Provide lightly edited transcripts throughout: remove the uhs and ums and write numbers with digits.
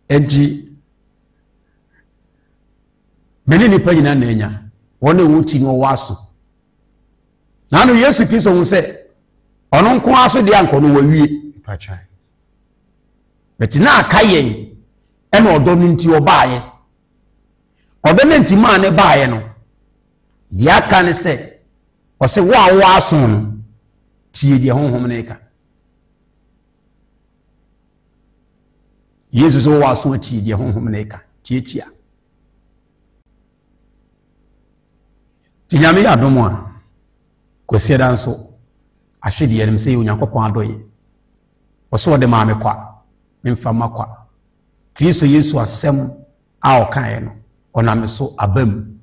enti mene nipa nyina na enya wona wuti no waso na no Yesu Kristo hu se ono nko aso de anko no wawie pacha beti na akayen ena odo no nti obaaye odo no nti ma ne baaye no di aka ne se o se wa aso no tie de honhom ne ka Yesu so wa aso tie de honhom ne ka tietia tinyame adomo a kwasieda nso ahwede yerim se Onyankopon adoye oso de maame kwa memfa makwa Kristo Yesu asem a okae no oname so abam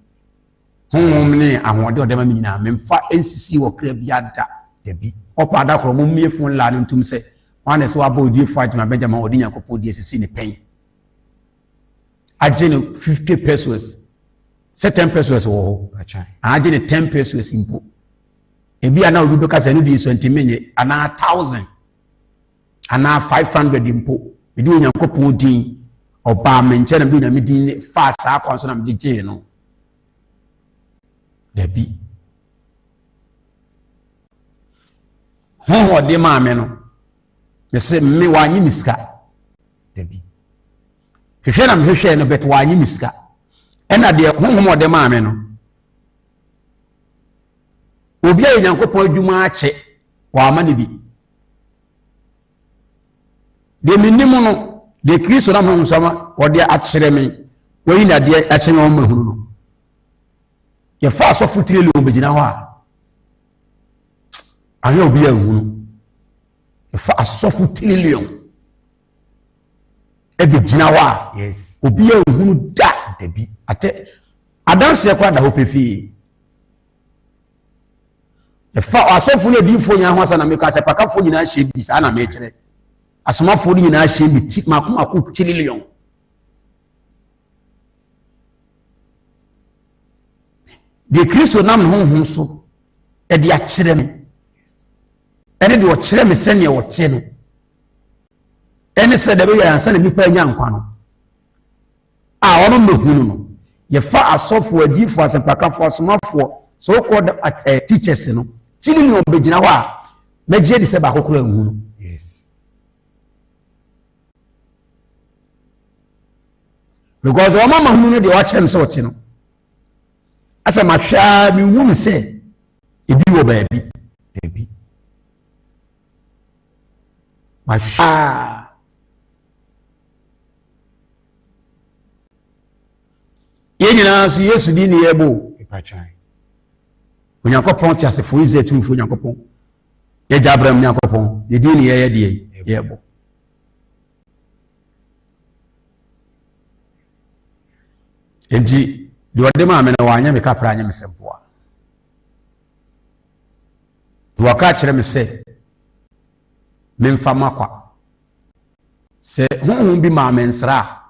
honhom ne ahode odema me nyina memfa ensisi wo kra bia da debi opa da kro mo miefo la no ntum se wane so aba odi fight ma Benjamin odi Nyankopon di esisi ne pen agene 50 pesos certain pesos wo pacha agene 10 pesos impo ebi ana obi beka se no di sentimenye ana 1000 ana 500 impo edi Onyankopon din oba me nche na bi na me din fa sa akwanso na me je no debi ho de ma me no me se me wanyi miska debi hwehwe na me hwehwe no bet wanyi miska ena de honhom de ma me no obi a Nyankopon adwuma ache wa ama ne bi de minimu no de Kristo na mo nsama wo de akyere me wo yi na de akyere wo mahunu no ye fa so futire le obegina ho a aye obi ahunu ye fa asofu trillion ebegina ho a yes obi ahunu da debi ate adanse kwa da ho pefi ye fa asofu le bi fo nya ho asa na me ka se paka fo nyina hye bi sa na me kyere asoma fo nyina hye bi ti makoma trillion de Kristo nam honhom so e de akyere me ene de o kyere me sene o tie no ene se de be ya ansa na nipa nya nkwa no a ono mehunu no ye fa asofo adifo asempakafo asomafo so called teachers no tili ni obegina ho a meje di se ba kokoro ehunu yes because o mama hunu no de wa kyere me se o tie no asa mahwa mi wunu se ebi wo baabi debi mahwa yenyina so Yesu di ne yebo pacha Onyankopon ti asefo Israel tumfo Onyankopon ye Abraham Onyankopon ye di ne ye de yebo enti de ode ma me na wanya me kapra anya me sempoa waka kire me se memfa makwa se honhom bi ma me nsra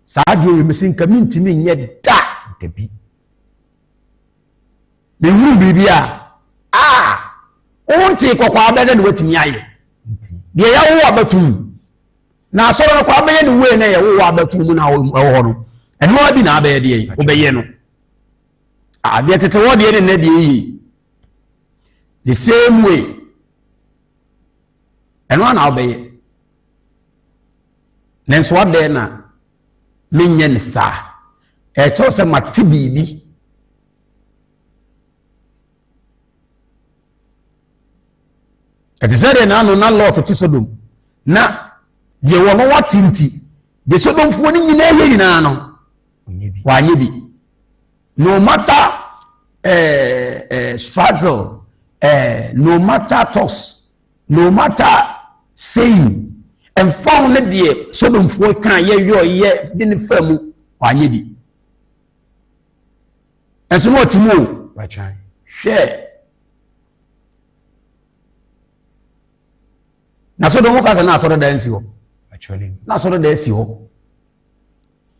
saa de me se nka mintimi nye da debi me hu bibia onti kokwa abede de watimi aye de ya wo abatum na asoro kwa abeye de we na ye wo abatum na wo no eno abi na abeye de obeye no de tete wo de ne de yi the same way eno na obeye nenso ade na menye ne sa e cho se mate bibi Edizere na no na lot to Sodom na ye wo no watinti de Sodom fo ni nyina ye nyina no wanye bi no matter struggle no matter toss no matter saying and found the Sodom fo kan ye de ne famu wanye bi enso no timo pacha share na so do mo kasa na so do dansi ho actually na so do dansi ho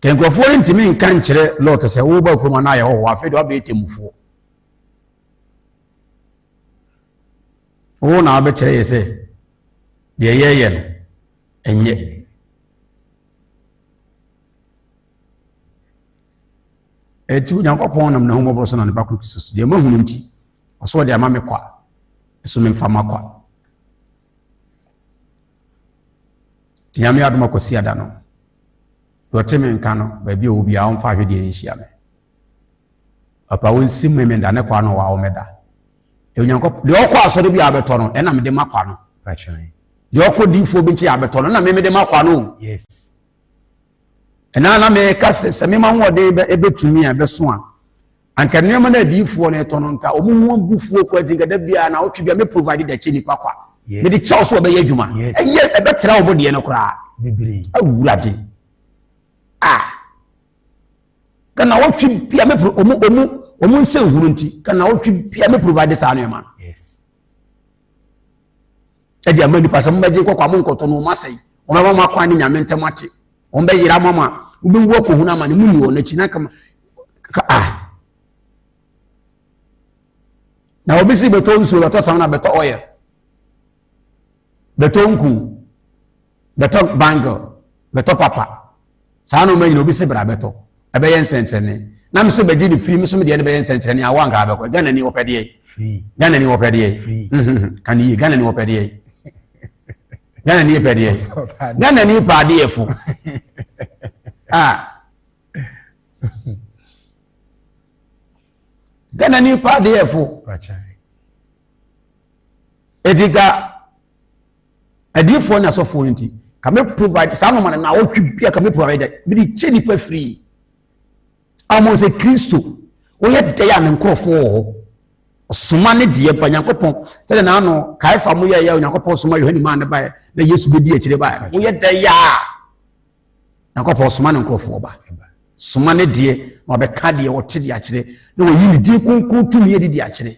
kenkrofo ntimi nka nkire lot se wo ba kuma na ye ho wa fe do abe temufo wo na abe kire ye se de ye no enye eti Nyankopɔn nam na homobro so na ne ba kro Kristo de ma hunu nti oso de ama me kwa eso me mfa makwa Nyame adoma kosi ada no do teme nka no ba bi obi a onfa hwede enhia me papa wonsi me nda ne kwa no wa o meda e Nyankopɔn de okwa so de bi abeto no e na me de makwa no Pachan. de okwa difo bi nti abeto no na me de makwa no Yes. na me ka se me ma ho de ebetumi a beso a anka nneema na difo no eto no nka omuhu bufuo kwa dinga da bia na otwe bia me provide the chini kwakwa me de chaw so be yadwuma eye ebetra obo de no kra Bibiri awurade kana otwe bia me omu nse huru nti kana otwe bia me provide sa no ma yes edi amani pasam baje kwakwa mo nkoto no masai o ma ma kwa ni nyame ntemate o mbe yira mama ube wo ko huna ma ni mu ni o na china kama na obisi beto nso beto sam na beto oil beto nku beto bangle beto papa sa no manyi obisi bra beto ebe yen sentrene na me so beji ni free me so me de be yen sentrene awa nga abeko Ghana ni opede free Ghana ni opede free kan yi Ghana ni opede Ghana ni opede Ghana ni pade efo Ghana ni pade efo Pachan. Ediga adifo na so for nti kame provide sa no man na otwe bia kame provide bi di cheni pa free amo se Kristo o ye de ya me nkrofo soma ne de pa Nyankopɔn tele na no kai fa mu ye Nyankopɔn soma Yohani man ne ba na Yesu be di akire ba o ye de ya Nyankopɔn soma ne nkrofo ba soma ne de ma be ka de o te de akire na o yi ne di kunkun tumi ye di akire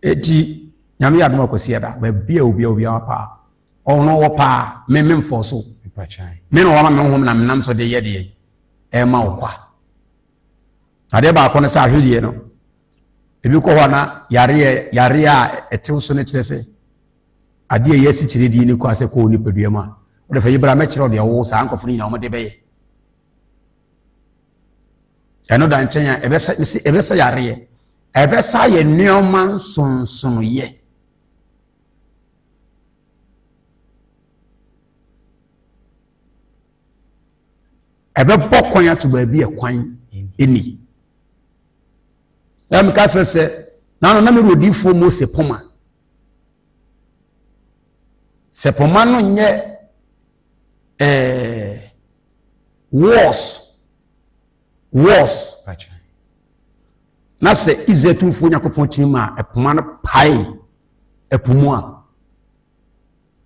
eti Nyame adoma kosi ada ba bia obi apa ono wo pa me mfo Pachan. me no wa me hom na menam so de ye de e ma wo kwa ade ba ko ne sa hwedie no ebi ko ho na yare a etew so ne kire se ade ye si kire di ni ko ase ko ni pedua ma o de fa yibra me kire o de wo sa ankofo ni na o de be ye eno da nchen ebe sa yare ebe sa ye nneoma sonson ye ebe bokwan ya to ba bi ekwan eni ya mka sese na me rodifo mo sepoma no nye wars Pachan. na se izetumfo Nyankopɔn tinima epoma no pai epumu a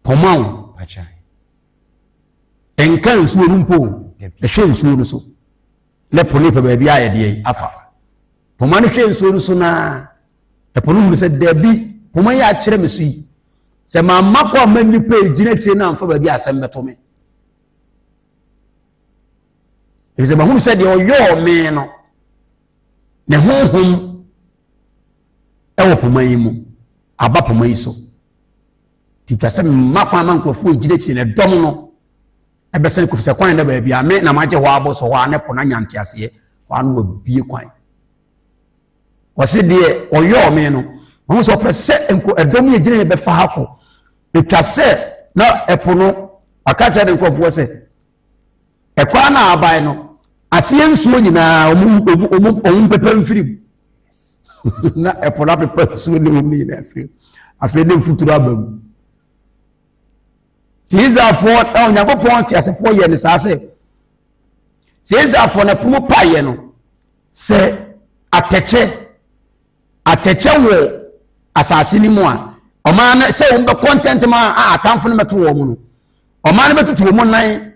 pomao Pachan. enka nsuo rumpo ehwe nsuo no so le poni pe ba bia ye de afa poma no hwe nsuo no so na epono hu se dabi poma ya kire me so yi se ma makwa mani pe gina tie na amfa ba bia asem beto me eze ma hu se de oyo me no ne honhom ewo poma yi mu aba poma yi so ti ka se makwa mankrofo gina tie ne dom no ebesen ko fise kwan da ba bia me na maje ho abo so ho ne pona nyante ase ho anu obie kwan wose de oyo me no mo so pese enko edom ye gine be fa hako etwa se na epono akacha de nkofo se ekwa na abai no ase nsuo nyina omu pepe mfiri na epono pepe nsuo ne omu nyina afiri afiri ne mfuturo abam Israelfoɔ Onyankopɔn te asefo ye ne saase se Israelfoɔ na pomo paye no se atɛkyɛ wo asase ni mu a ɔman na se wo be content ma atamfo no meto wo mu no ɔman no betutu wo mu nan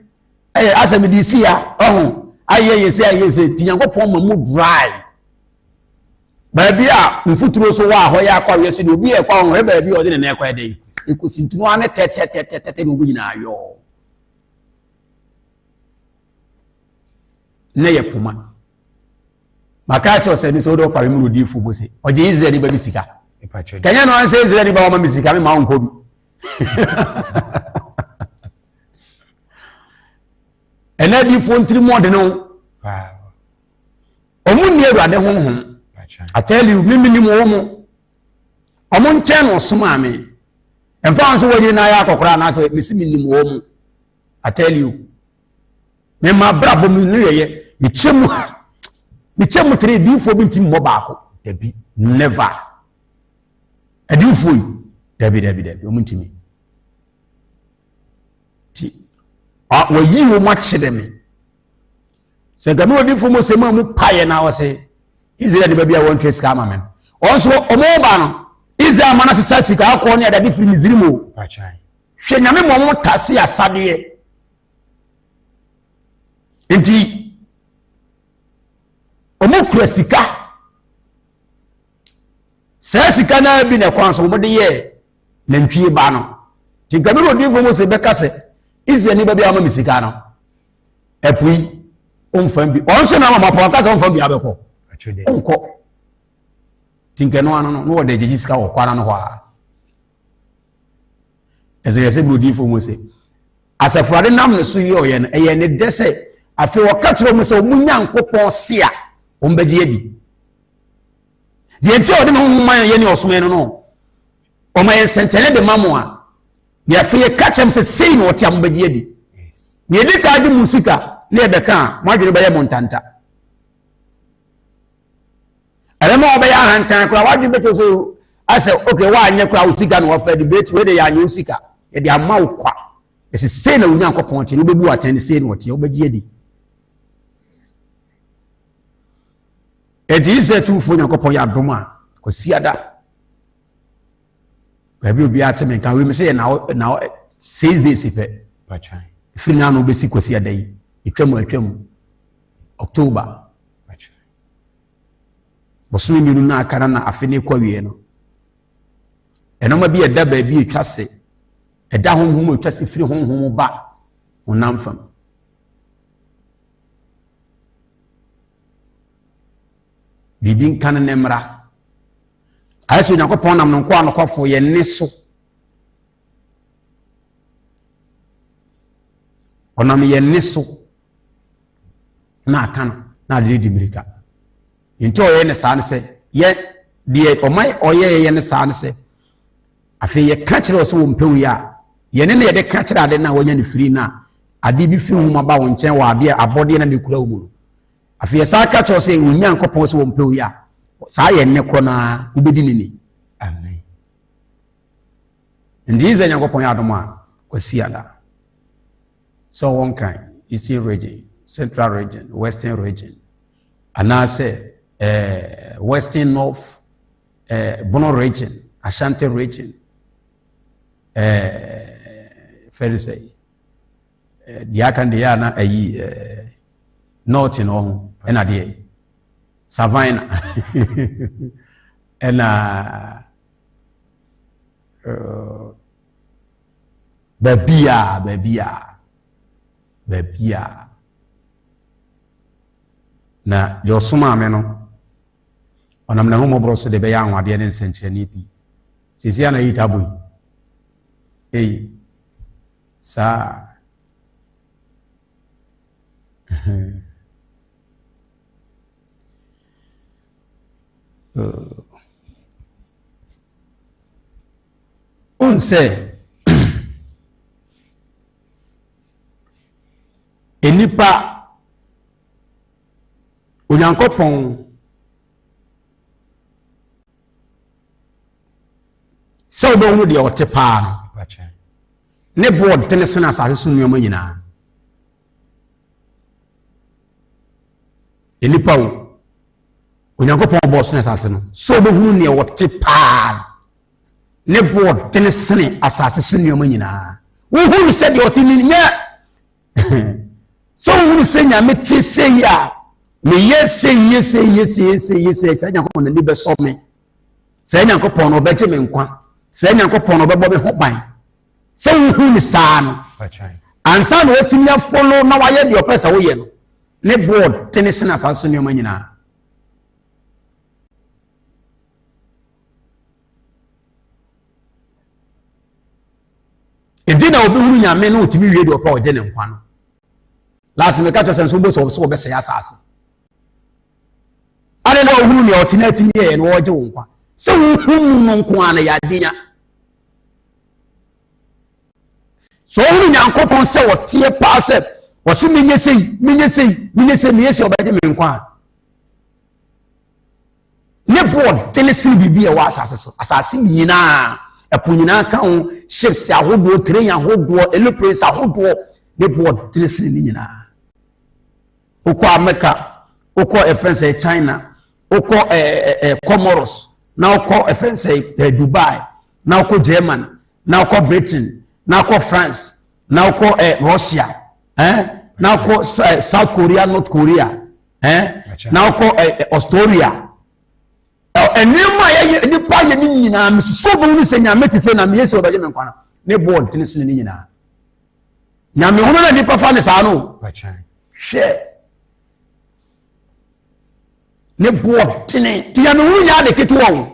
asɛm di si ya ayeye ti Nyankopɔn ma mu dry ba bia mfuturo so wa hɔ ya kwa wiase de obi e kwa ho e ba bia ɔde ne na ekwa den ekosintuno ane tete no nyina ayo ne ye puma maka cho se ni so do pare mu rodi fu bo se oje Israel ba bi sika kanya no an se Israel ba wa ma sika me ma onko bi ena di fo ntiri mo de no omu ni Awurade honhom I tell you mimi mo mo omu nche no soma me emfa nso wodi na ya akokora na so misi mi mo mo I tell you me ma brabo mi no yeye mi chemu 3 di fo bi ntim mo baako Debi. Never. Adi fo yi Debi omu ntimi ti wa yi wo ma chede me se ga me odi fo mo se ma mu paye na wo se Israel de bia won trace kama men onso omo ba no Israel mana sesa sika akọ ne da different Misrimo Pachai. hwe nyame mo tase asade enti omo kura sika sika na bi ne kwan so mo de ye na ntwie ba no ti ga me odi fo mo se be kase Israel ni bia ma misika no epui onfam bi onso na ma po kase onfam bi abeko onko tinkeno ano no wo de jeji sika wo kwana no ho a ese brodi fo mo se asafrade nam ne so ye no eye ne dese afi wo ka kire mo se omunya nkopon se a o mbaji edi de nti o de no man ye ne osome no no o ma ye sentene de mamo a ye afi ye ka chem se sei no o ti am mbaji edi ne de ka di musika ne e be ka mo adwene ba ye montanta Alema obeya hantan kura wadi beto so ase okay wa anye kura usika no ofa debate we de ya anye usika e de ama ukwa ese sei na wunya nkopon che no bebu atani sei no tie obeji edi e di se tu fo nkopon ya doma ko siada baby obi ateme kan we me say na 6 days ife Pachai. fina no besi ko siada yi atwam October Bosumi minu na akara na afene kwa wie no enoma bi eda ba bi etwase eda honhom etwase firi honhom ba onamfam bibin kan ne mra aso Yakobon nam no kwa no kwafo ye ne so onam ye ne so na akana na de di mirika Into oye ne saa ne se ye de omai oye ye ne saa ne se afi ye ka kire so wo mpewu ya ye ne ye de ka kire ade na wonya ne firi na ade bi fi hu ma ba wo nchen wa ade abode na ne kura mu afi ye saa ka kire so wonya nkopon so wo mpewu ya saa ye ne kro na ubedi ni Amen. Ndi ze Yakobon ya adoma kwasi ada so one kind Eastern region, Central region, Western region and I say Western North, Bono region, Ashanti region, fair to say, the Akandiana, North in all, and a Savannah, and Babia. Na yo suma ameno onam na homo broso de be ya anwade ne nsenche ni bi sisi ana yi tabu sa on se enipa Onyankopon se obo hu de ote pa no ne board tenesena asase so nneoma nyina enipa wo Onyankopon boss na asase no so obo hu ne ote pa ne board tenesene asase so nneoma nyina wo hu se de ote ni nya so hu se nya meti se ya me yes say Yakobon na ni be so me say Yakobon no be je me nkwa say Yakobon no be bo me ho ban say hu ni saa no ansa no otimi follow na wa ye de opesa wo ye no ne board tenisi na saso ni omanyina edina obi huru nyame no otimi wie de opa o je ne nkwa no last me catch sense bo so be say asase ade na ohunu ne otinati ye no oje wo nkwa se ohunu no nkwa na ya dinya so ohunu nyankopon se wotie pa se wo se menye sei obaje me nkwa ne board telesi bibi e wa asase so asase nyina epo nyina ka ho ships ahodo train ahodo eloplanes ahodo ne board telesi nyina okọ America okọ efense China okọ Comoros na okọ efense Dubai na okọ Germany na okọ Britain na okọ France na okọ Russia na okọ South Korea North Korea na okọ Australia enema ya nipa ye ni nyina mso bo ni se nyame te se na me yeso obaje me nkwana ne board tenisi ni nyina nyame hono na nipa fa ne sa no hwe ne board tene ti nyame hu nya de ketu won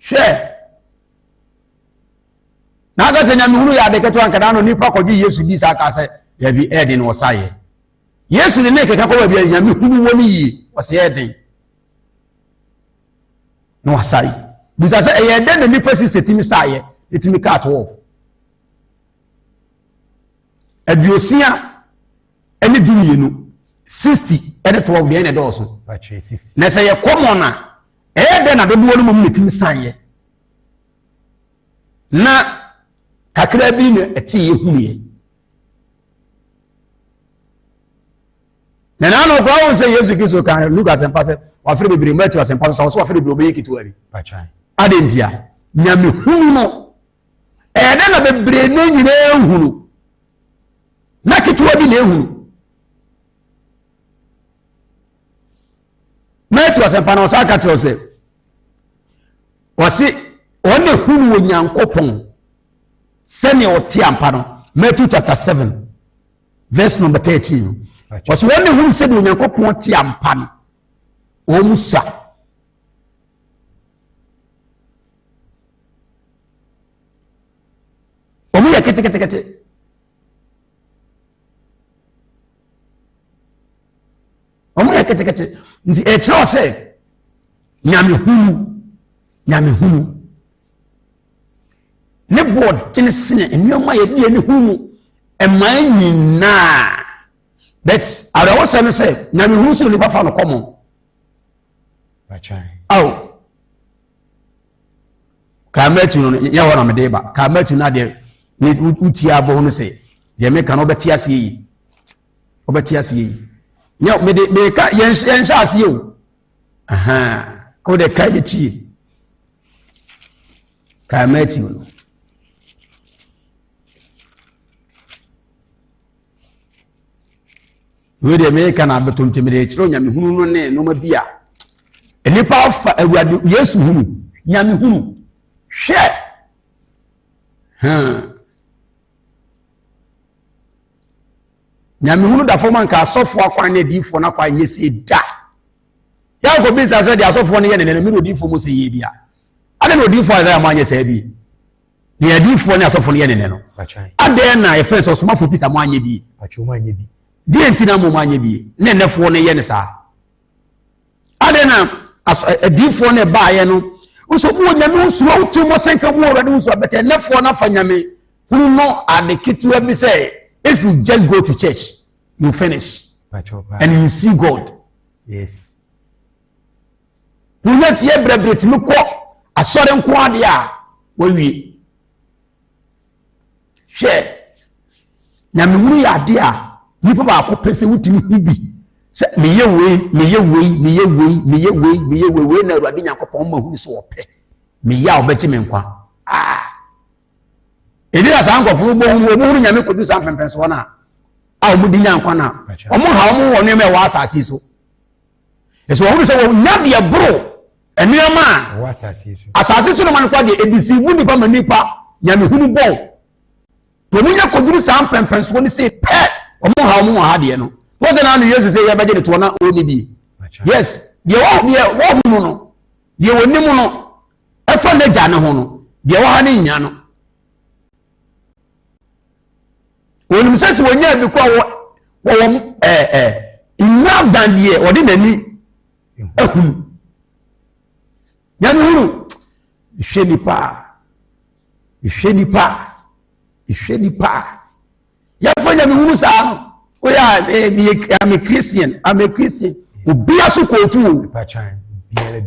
hwe na ga se nyame hu ya de ketu an kada no nipa ko bi Yesu bi sa ka se ya bi edi no saye Yesu ne keka ko bia nyame hunu woni yi wose eden no asai bisa se eden na nipa sisitimi saye etimi ka 12 adiosia ene dumienu 60 ene 12 de ene doso na se ye komona eden na dodo woni mum netimi saye na kakra bi ne eti ye hunu na no kwa won say Yesu Kristo kan Lucas and Pastor wa fere bibiri Matthew and Pastor so wa fere bibiri obeyi kituari pachai adentia nyame hunu no na bibiri na nyina ehunu na kituwa bi na ehunu Matthew and Pastor sa ka tell say wasi one hunu wo nyankopon sene oti ampa no Matthew chapter 7 verse number 13 was when the who said when you go point ampan o musa o mu ya kete o mu ya kete ndi e tro se nyame hunu ne board tin sene enuma ye die ne hunu e man nyina but I was say nyame hunu so nipa fa no komo pachai ka Matthew no ya wona me deba ka Matthew na de ni uti abo no say de me ka no beti ase yi obeti ase yi nya me ka yen sha ase yi ko de ka de ti ka Matthew no we de me ka na betom temire chiro nyame hunu no ne no ma bia enipa fa awuade Yesu hunu nyame hunu hwe nyame hunu da foma nka asofo akwan na difo na kwa nyesi da ya ko bi sa se de asofo ne ye ne me no difo mo se ye bia ade no difo za ma anye se bi ne difo ne asofo ne ye ne no ade na e fenso so mafo Peter mo anye bi acho anye bi di entina mo manye bi ne nefo ne ye ne sa ade na adifo ne ba ye no so bo nyame usuro uti mo senka mo already usuro bete nefo na fa nyame hunu no ade kitu bi say if you just go to church you finish and you see God yes you let ye brebre mi ko asore nko ade a wawie she nyame hunu ya ade a nipa ba ko pese wutimi hibi se meye we na Awurade Nyankopon ma hu so ope meya obeti me nkwa edi asa ankofo bo hu omu nyame kodu san pempenso na omu di nyankwa na omu ha omu wonu me wa asase so eso omu se wo na de bro eniama wa asase so no man kwa de edisi wu nipa ma nipa nyame hunu bo to mu nya kodu san pempenso ni se pe omu ha omu ha de no wọ́n náà ní Yesu sẹ́ yẹ bẹ́jẹ̀ ní tuwọ́n náà ó níbi yes diẹ wọ́n hùn no diẹ wọ́n nímú no ẹfọ́ ní ẹja ní hùn no diẹ wọ́n ha ní ìyá no onim sese wonya bi kwa wo enough than the odi nani ehun nyame hunu ihwe nipa ya fanya me hunu saa oya I'm a Christian obi aso ko otu pa chan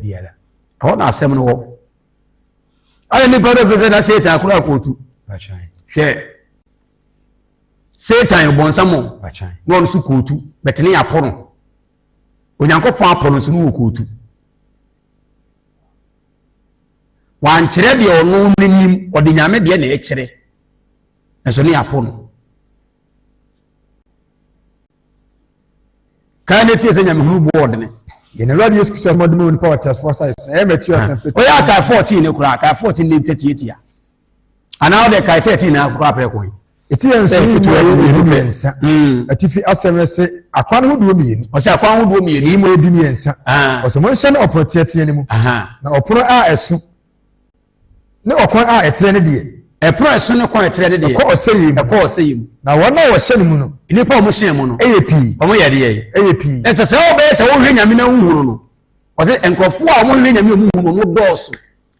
biara ho na asem no wo aye ni pa do na Satan akura ko otu pa chan hwe Satan bonsamo pa chan no no su ko otu betene ya pono onyankopon apono so no ko otu wan kire de ono nim odi nyame de na e kire eso ne apono kan tie se nyame hunu board ne ye na radio school mo de mo power test for size e Matthew asempe o ya ka 14 ne kura ka 14 ne tietia ana o de ka 13 na kura pre ko eti enso ni ensa atifi asemese akwan ho duo mienu o se akwan ho duo mienu yi mo edi mi ensa o se mo nse na oprotiete ne mu na opro a esu ne okwan a etre ne de epro esu ne kon etre ne de ko oseyim na wona wo hye ne mu no nipa mo hye mu no eyepi omo yede ye eyepi ese o be se wo hwe nyame na huhuru no o se enkofo a mo hwe nyame mu huhuru no dooso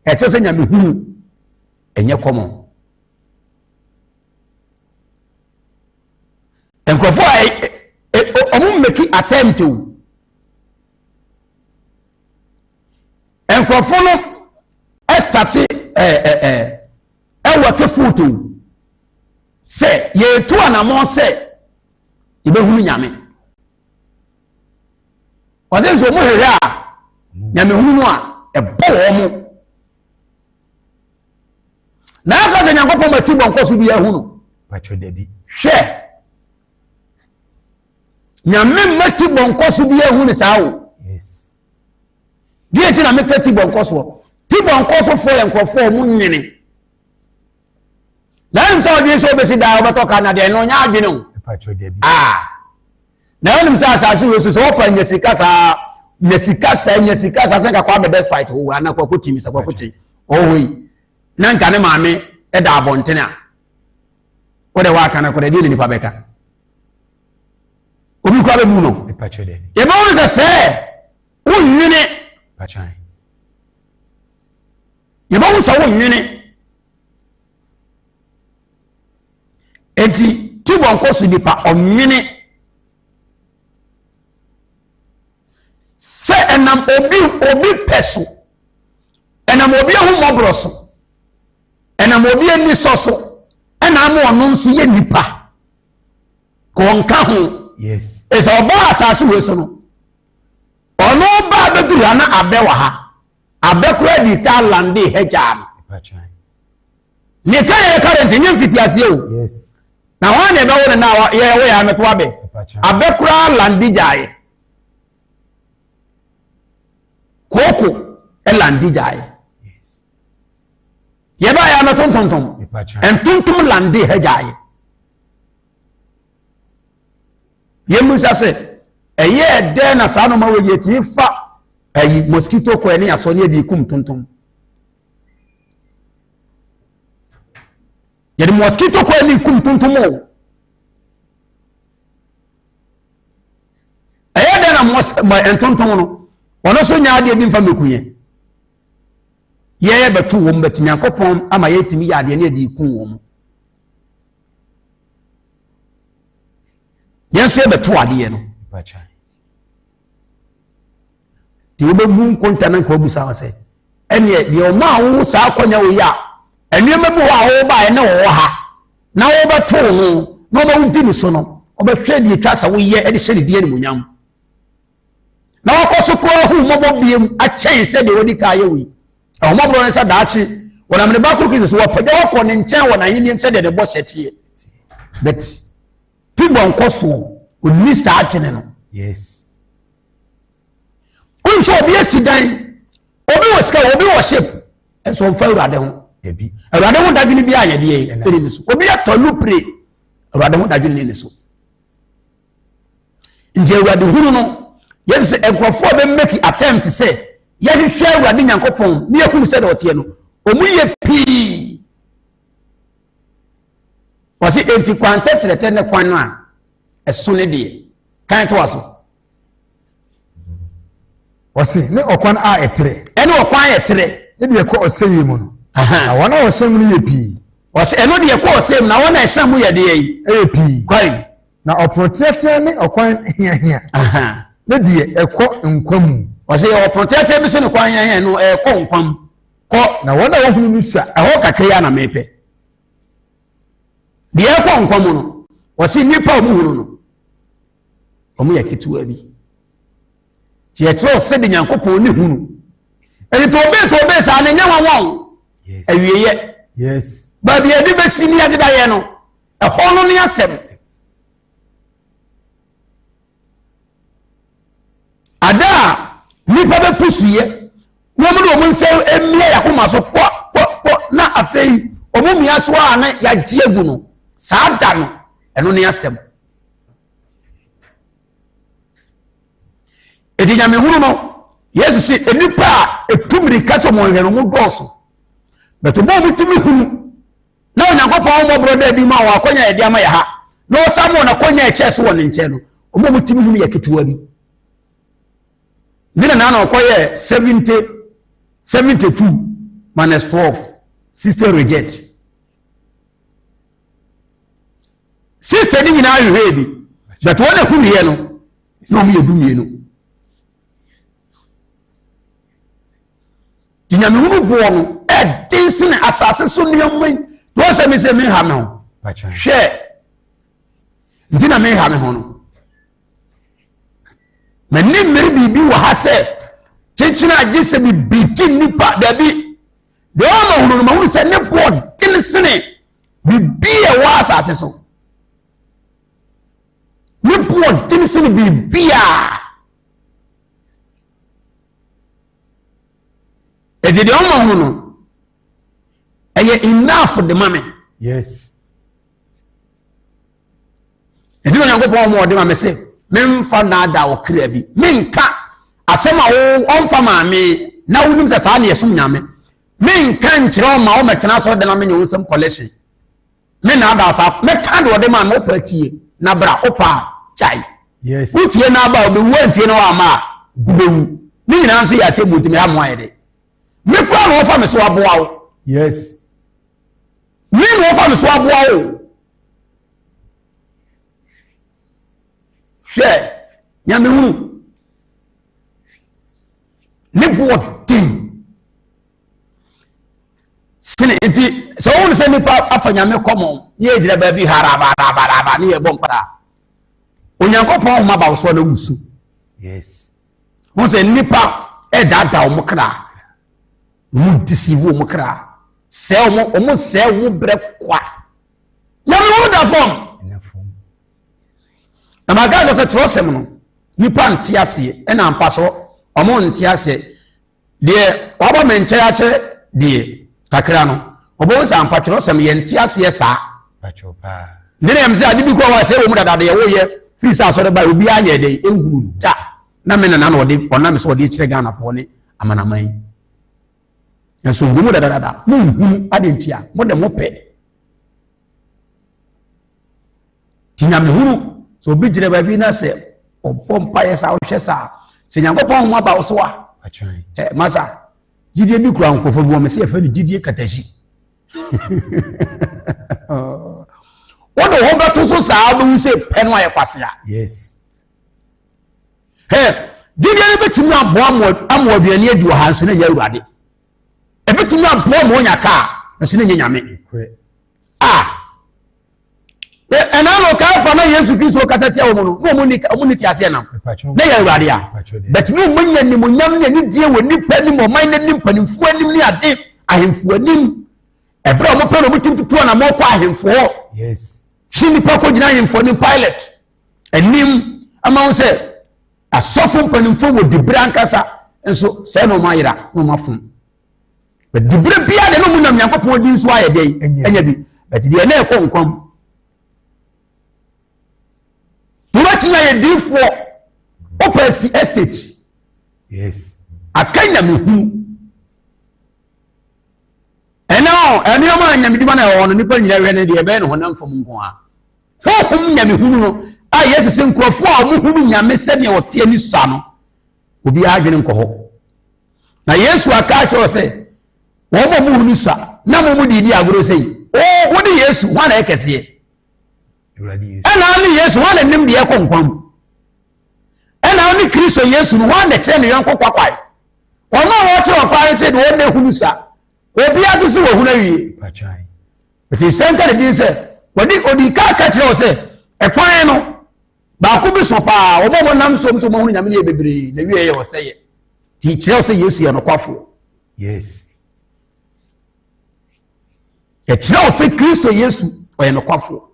ete se nyame hunu enye komo enkofo a omo make attempt o enkofo no estati ewa ke foto se ye tu anamo se ibe hunu nyame o se so mo hwehwe a nyame hunu a ebo wo mo na aka se nyankopon mati bonkoso bi ahunu pacho debi hwe nyame mati bonkoso bi ahunu sawo yes die ti na mekati bonkoso ti bonkoso fo enkrofo mu nwene na nso odi so be si da obeto ka na de no nya adwene o pacho debi na onim sa asase we so opa nyasika sa senka kwa be best fight o ana kwa kotimi sa kwa kochi o hoi na nka ne maame e da abontene a o de wa kana ko de ni nipa beka obi kwa be mu no pacho debi e ba won se o nwene pacho ye ba won so o nwene enti tibon kosu nipa onwene se enam obi peso enam obi hu mobroso enam obi ani soso enam ono nso ye nipa ko nka ho yes esa oba asase we so no ono ba beduru ana abewa ha abekura di talande hejam pacho ni taye current nyem fitiase o yes na wan ebe wo na ye wo ya meto abe abekura landi jaye koko e landi jaye yes ye ba ya meto tonton entuntum landi he jaye ye musa se eye de na sa no ma we ye ti fa ayi mosquito ko ene aso ne bi kum tonton ye mosquito ko ene kum tonton o eye de na entonton no wono so nya ade bi mfa mekuye ye betu wo mbetimi akopon ama ye timi ya ade ne di kun wo ye so betu ade no pacho ti obebu konta na ko busa wase ene de o ma wo sa akonya wo ya ene mebu wa wo ba ene wo ha na wo betu no no ba wudi ni so no obehwe di twasa wo ye e de hye di ene munyam na wakoso ko hu mobo biem a chen se de wodi ka ye wi o mobo no se daachi wona me ba kuru kizo so wapaja wako ne nchen wona yini se de bo hye but tibon koso oni sa atwene no yes unso obi asidan obi wasika obi worship enso fa urade ho debi urade ho dadwini bi ayede ye eni so obi atolu pre urade ho dadwini ni so nje urade hunu no yes enkrofo be make attempt say ye hwehwe urade nyankopon ne yakunu se de otie no omu ye pi Wasi enti kwantetrete ne kwan no a eso ne de kan to aso wasi ne okwan a etre ene okwan etre ne de ko oseyi mu no na wona osem no ye pi wasi eno de ko osem na wona eham mu ye de yi e pi kwai na oprotete ne okwan hia ne de ekọ nkwamu wasi o protete bi se ne kwan hia no ekọ nkwam ko na wona wo hunu nisa eho kakria na mepe de ekọ nkwam no wasi nipa omu hunu no omu ya ketuwa bi ti etro se de Nyankopon ne hunu eni to be sa ne nya wanwon awieye yes ba bi edi be sini ade da ye no eho no ne asem ada nipa be pusuye wo mu do mu nse emie yakoma so ko na afei omu mia so a na ya giegu no saa da no eno ne asem edi nyame hunu no Yesu si enipa etumri kacho mo hwenu mu doso beto bo mutumi hunu na Onyankopon mo broda bi ma wa akonya edi ama ya ha na o samo na konya eche so won nche no omo mutumi hunu ya ketuwa bi nina na okoye 72 minus 12 sister reject sister ni nyina ahwe bi beto wona hunu ye no na omo yedumie no Nyame hunu bo no edensine asase so niamwe do se me ha me ho hwe ndina me ha me ho no mani mmeri bibi wo ha se chinchina agese bi biti nipa da bi do ma hunu no ma hunu se ne bo densine bibi e wa asase so ne bo densine bibi a Edi de omo hunu eye enough de mame yes edi no Nyankopon omo de mame se memfa na da o kra bi menka asema wo onfa maame na wonim se saa ne yesum nyame menka nkyere o ma o metena so de na me nyu nsem collection me na da sa me ka de o de ma no patie na bra opa chai yes wo fie na ba o be wo antie na wa ma bewu ni nyina nso ya tebu ntimi ha mo ayede me kwa no fa me so aboa wo yes me no fa me so aboa wo hwe nyame hunu ne bodin sene enti so won se nipa afa nyame komo ne ejira ba bi haraba ne ye bompara Onyankopon ma ba wo so na wusu yes won se nipa e dada o mokra mu deceive o mokra se o se wo bre kwa nyame wo da form na maga go se trosem no nipa ntiase e na mpa so omo ntiase de waba menche ya che de kakra no obo nsa mpa trosem ye ntiase sa pachopa ndene yamse adi bi kwa wa se wo mu dada de wo ye free sa so de ba obi anya de enguru da na me na no de ona me so de kire Ghana fo ne amanaman yaso ngumu dada mu adentia mo de mo pe tinyame hunu so bi jire ba bi na se obompa yesa wo hwe sa se Nyankopon ho aba wo so a masa gidie bi kura nkofo bi wo me se e fa ni gidie katashi wo do ho beto so sa do se pe no aye kwase a yes gidie ni betumi abo amo aduane adi wo hanso na ya urade e betumi abo mo nya ka na se ne nyame ena no ka fa na Yesu Kristo ka satia wo no mo ni ti ase na na ya urade a but no munya ni munyam ne ni die wo nipa ni mo man ni mpanimfu anim ni ade ahemfu anim ebra mo pe no mututu na mo kwa ahemfu yes shi nipa ko gina ahemfu ni pilot anim ama wo se asofo mpanimfu wo dibra nkasa enso se no mayira no mafum but dibra bia de no munam Nyankopon di nso aye dey enya bi but de na ekọ nkwam Tina ye difo opesi estate yes akanya mehu ena eni ama nyameduma na wo no nipa nyina hwe ne de ebe ne honam fom nko a honhom nyamehunu no a Yesu se nkrofo a mo hunu nyame se ne wote ani sua no obi adwene nko ho na Yesu aka cho se wo mo hunu sua na mo di agoro sei wo de Yesu ho na ekese ena ni Yesu ho na nim de ekonkwan ena ni Kristo Yesu no ho na kire ne yon kokwakwai wo ma wo kire okwan se de wo na hunu sua obi atu se wo hunu awie pachai eti senta de din se odi ka kire wo se ekwan no ba ko bi so pa wo mo nam so mo hunu nyame ne bebre na wie ye wo se ye ti kire wo se Yesu ye no kwafo yes e kire wo se Kristo Yesu o ye no kwafo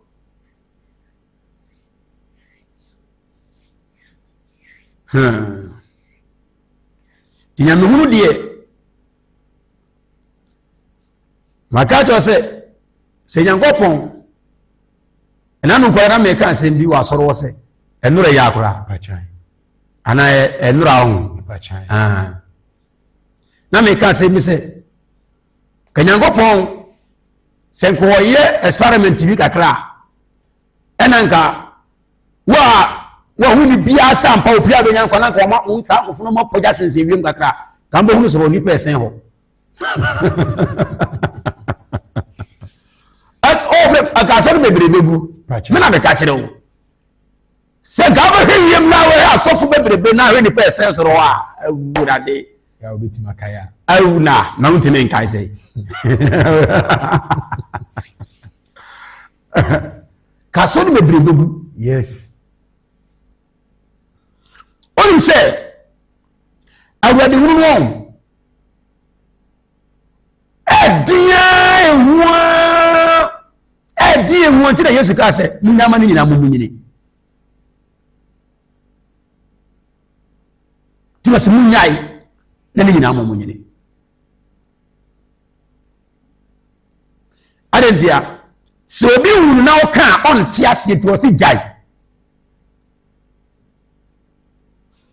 ti nyame hunu de makato se nyankopon enanu ko na me kan se bi wa soro wo se enura ya akura pachai ana enura hu pachai na me kan se mi se kanyankopon se ko ye experiment bi kakra enanka wa huni bia sampa opia do nyanko na ko ma unsa ko funo mo poja sense wiem kakra kan bo hunu so ni person ho akasoro bebrebegu me na be ka kire wo se ga ba hwiem na we asofo bebrebe na we ni person so ro a awurade ya obeti makaya awuna na untime nkai sei kasoro bebrebegu yes onim se awurade hunu won edia ewa edi ehu nti na Yesu ka se munyama ni nyina munyini ti wase munyai na ni nyina munyini adentia so obi hunu na oka onti ase ti wase jai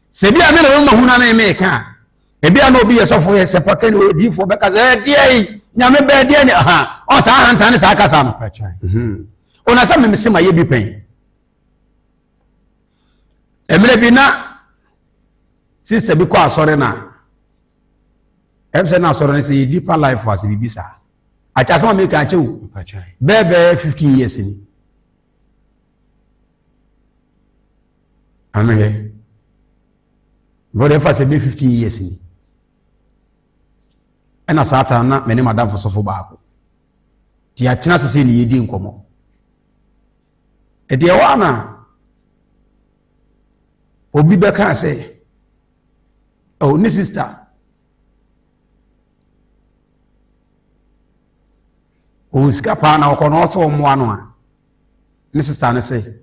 se bia me na mo hunu na me ka e bia na obi yesofo ye se pake ni odi fo be ka se die nyame be die ni o sa hanta ni sa kasa no ona sa me sema ye bi pen emre bi na sister bi ko asore na emse na asore ni se deeper life was bi sa acha sama me ka chewu bebe 15 years ni amen bode fa se be 15 years ni ena satan na meni madam fo sofo baako ti atina sese ni yedi nkomo e de wana obi be kan se oh ni sister o skapa na ko no so mo ano a ni sister ne se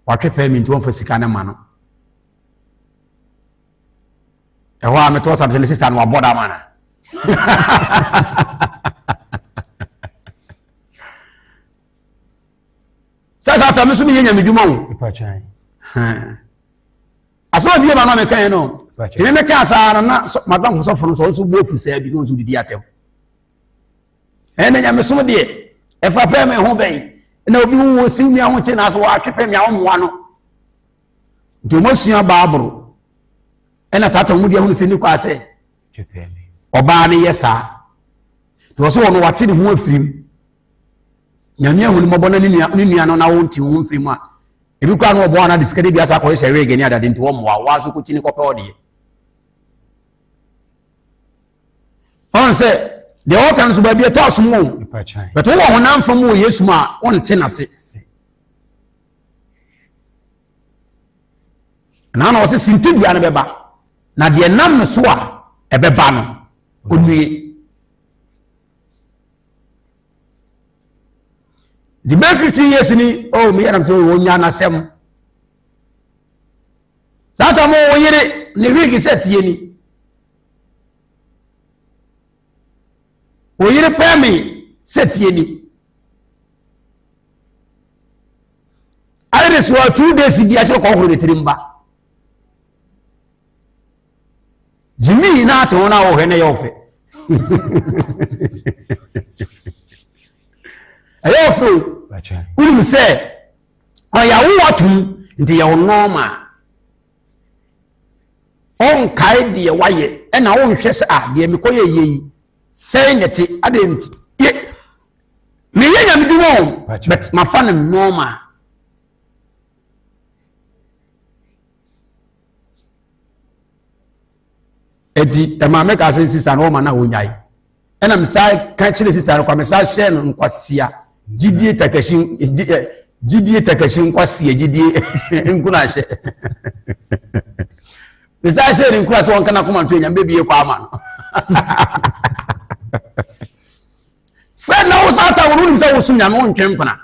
watwe payment won fo sika ne ma no e wa me to sa sister no aboda mana sasa ta mesu mi yenya meduma wo pachai asoma bi ma no me kan no tini me ka sa na madam fo so foro so bo ofisa bi no so didi atem ene nya mesu de e fa pe me ho ben na obi wo si mi aho che na so wa twe pe mi aho moa no ntomo sua baabro ena sata mu de ho se ni kwa se twe oba ne yesa to so wono wate ne ho afirim nyame ahuni mobona ni nua no na wonti ho afirim a ebi kwa no obo na diskade bia sa ko hye rege ni adade nti wo moa wa so ko chini ko pe ode on se de o kan so ba bia to so mo but wo ho na mfa mo Yesu ma on te na se na na o se sinti bia na beba na de nam no so a ebeba no onue the be 15 years ni oh me am so wonya na sem sata mo woyere ne wigi setie ni woyere pemi setie ni ayre so 2 days bi a che ko horo de trimba Jimmy na to na wo hene yo fe ɛyɛ ofo wonu sɛ ɔya wo watum nti yɛ normal on kai de waye ɛna wo nhwɛ sɛ de me koyɛ yɛyi sɛ nete adenti me yɛ nyame di wo but ma fa no normal edi ma me ka sɛ sisa no ma na wonyai ɛna me sa ka kyerɛ sisa no kwa me sa hyɛ no nkwasia gidie takashin nkwasia gidie nkuna hyɛ me sa hyɛ no nkura sɛ wɔn kana koma nto nyame bie kwa ama no sɛ na wo sa ta wo nim sɛ wo sum nyame wo ntwem pana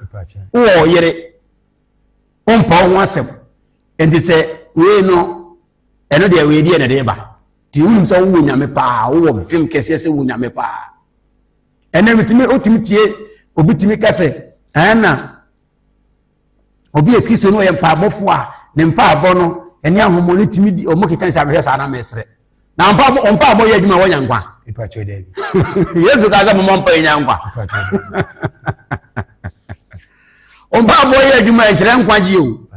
wo yere wo mpa wo asɛm enti sɛ we no ɛno de we die ne de ba ti wo nim sɛ wo nyame pa wo vim kɛse sɛ wo nyame pa ɛna mitimi otimi tie obi timi kase ana obi e Kristo no yɛ mpa abɔfo a ne mpa abɔ no ɛne ahomo no timi di omo keka nsa ahwɛ sa na mesre na mpa abɔ yɛ adwuma wɔ nyankwa ipacho de Yesu ka sɛ mo mpa yɛ nyankwa mpa abɔ yɛ adwuma ɛkyerɛ nkwa gye o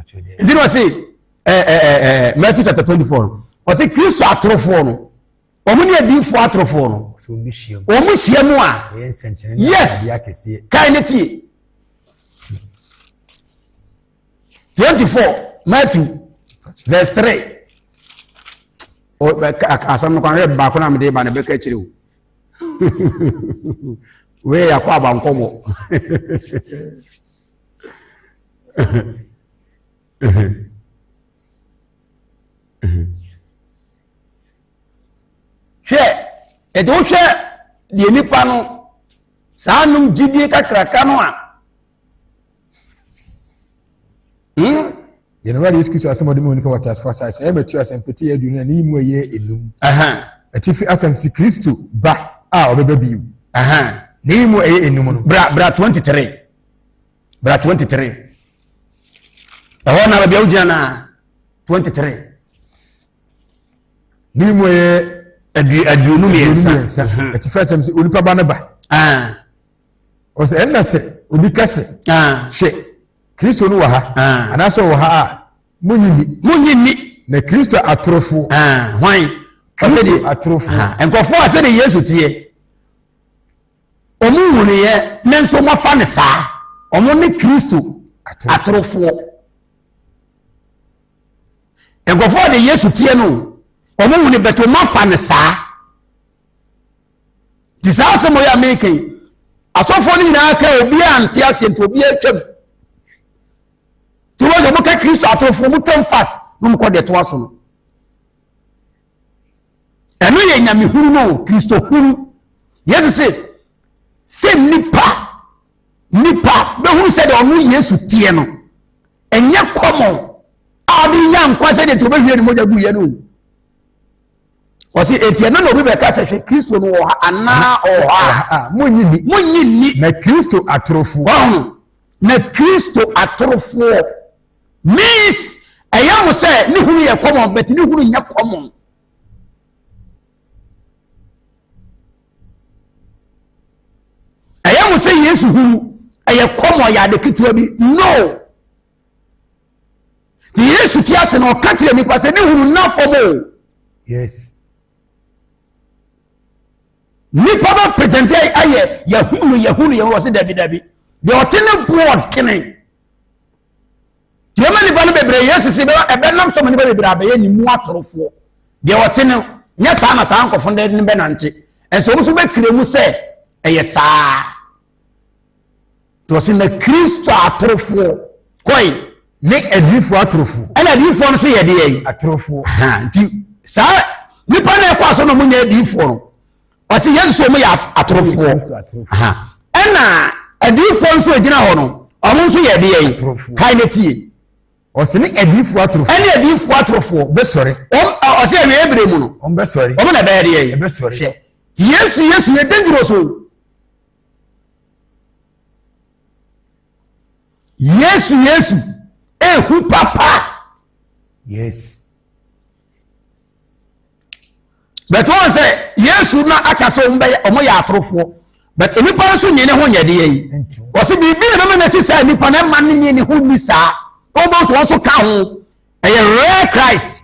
ndi no se Matthew chapter 24 o se Kristo atorofo no omo ne adifo atorofo no omo hyia mu a yes kai ne tie 24 Matthew verse 3 o asam no kan ba ko na me de ba ne be ka kire o we ya kwa ba nkomo hwe edo hwe de nipa no sanum gidie kakraka no a yɛn wɛrɛ yesu kristo asɛm ɔde mu nipa wɔta fa sa ɛyɛ bɛtu asɛm pete yɛ aduonu na ne mu yɛ enum atifi asɛm si kristo ba a ɔbɛba biu ne mu yɛ enum no bra 23 ɛhɔ na bia ugina na 23 ne mu yɛ aduonu mmiɛnsa atifi asɛm si onipa ba ne ba ɔsɛ ɛnna sɛ obi kase hwɛ Kristo no wɔ ha anaasɛ wɔ ha a munyini na Kristo atorofo hwan Kristo atorofo nkɔfo a sɛ ne Yesu tie ɔmo wuneyɛ ne nso mofa ne saa ɔmo ne Kristo atorofo nkɔfo a ne Yesu tie no ɔmo wune beto mofa ne saa ti saa sɛ mo yɛ American asɔfo ne nyinaa ka obi ante ase nto obi atwam tuwa yo muka Kristo atofo mu twam fast no mko de to aso no eno ye nyame huru no Kristo huru Yesu se nipa be huru se de onu Yesu tie no enye komo abi nya nkwa se de to be hwie ni moja gu ye no o se etie na no bi be ka se hwe Kristo no wo ha ana o ha munyini na Kristo atorofo na Kristo atorofo means ayam say ni hunu ye common but ni hunu nya common ayam say Yesu hunu aye common ya de kitua bi no the Yesu ti ase no ka kire nipa say ni hunu na formo yes nipa ba pretend aye ya hunu ye wo se dabi de otene board kene Yema ni banu bebre Yesu se be nam so mani bebre abaye ni mu atorofo de otene nya saa na saa nkofo de ne be nante enso muso be kire mu se eye saa to se na Kristo atorofo koi ne adifo atorofo ana adifo no so ye de yi atorofo nti saa nipa na ekwa so no mu nya adifo no o se Yesu so mu ya atorofo ana adifo nso agina ho no omo nso ye de yi kai ne tie o se ne adifo atorofo ene adifo atorofo be sori o se we ebre mu no be sori omo na be de yi be sori Yesu ye dangerous o Yesu ehu papa yes but one say Yesu na aka so omo ya atorofo but enipa so nyene ho nyede yi o se bibi na mama na sisa enipa na ma ne ne ho ni saa o bo so ka ho rare Christ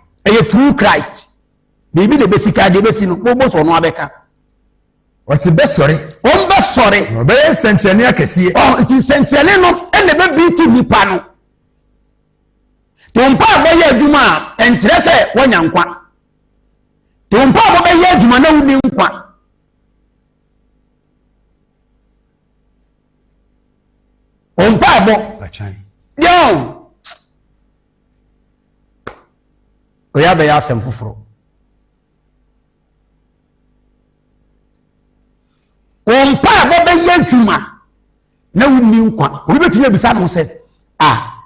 true Christ bibi de besika de besi no bo so no abeka o se be sori o be senchene akese nti senchene no ene be biti nipa no to mpa bo ya adwuma enkyere se wonya nkwa to mpa bo be ya adwuma na wuni nkwa mpa bo yo oya be ya asem foforo mpa bo be ya adwuma na wuni nkwa obi betumi bisa no se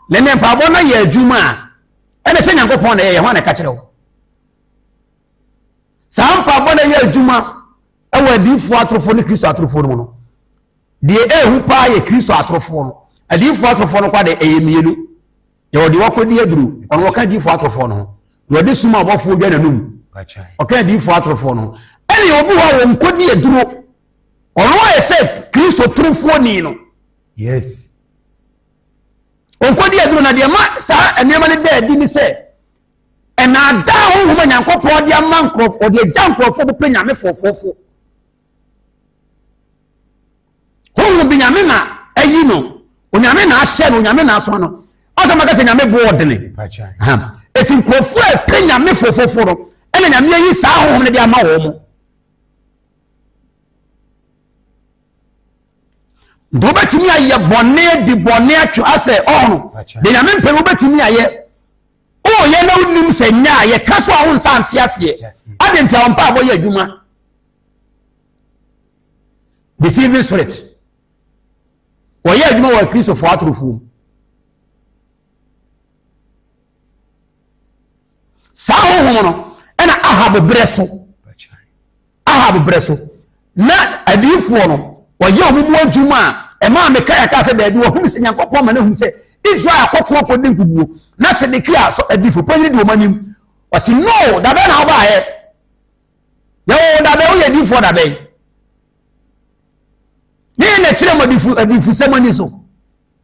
nene mpa bo na ya adwuma ene se Nyankopon na ye ho na ka kire wo sa mpa bo na ya adwuma ewa difo atrofo ne Kristo atrofo no no de ehu pa ye Kristo atrofo no adifo atrofo no kwa de eyemielu ye odi wakodi aduru ono waka difo atrofo no ye odi suma abofo dwa nanum oka difo atrofo no ene obi wa wo nkodi aduru ono wa se Kristo trofo ni no yes onkodi aduru na de ma sa enema ne da di ni se ena da ho homa Nyankopon de amankro o de jankrofo bo penyame fofofo ho binyame na ayi no onyame na ahye no onyame na aso no asa maka se nyame bo odene eti nkrofo e penyame fofofo no ene nyame ayi sa ho ne de ama wo mo ndo betimi aye bone di bone atwa ase ono de nyame mpem betimi aye o ye na unim se nya ye kaso a wonsa antiase ade ntia ompa abo ye adwuma deceiving spirit o ye adwuma wa Kristo fo atrofu sa ho no ena Ahab breso na adifo no o ye omumu adwuma e ma me kaya ka se da bi wo hum se Nyankopon ma na hum se Israel akoko ko de nkubuo na Sedekia so adifo panyi de omanim o si no da be na oba he yo da be o ye difo da be ni na kire mo adifu semani so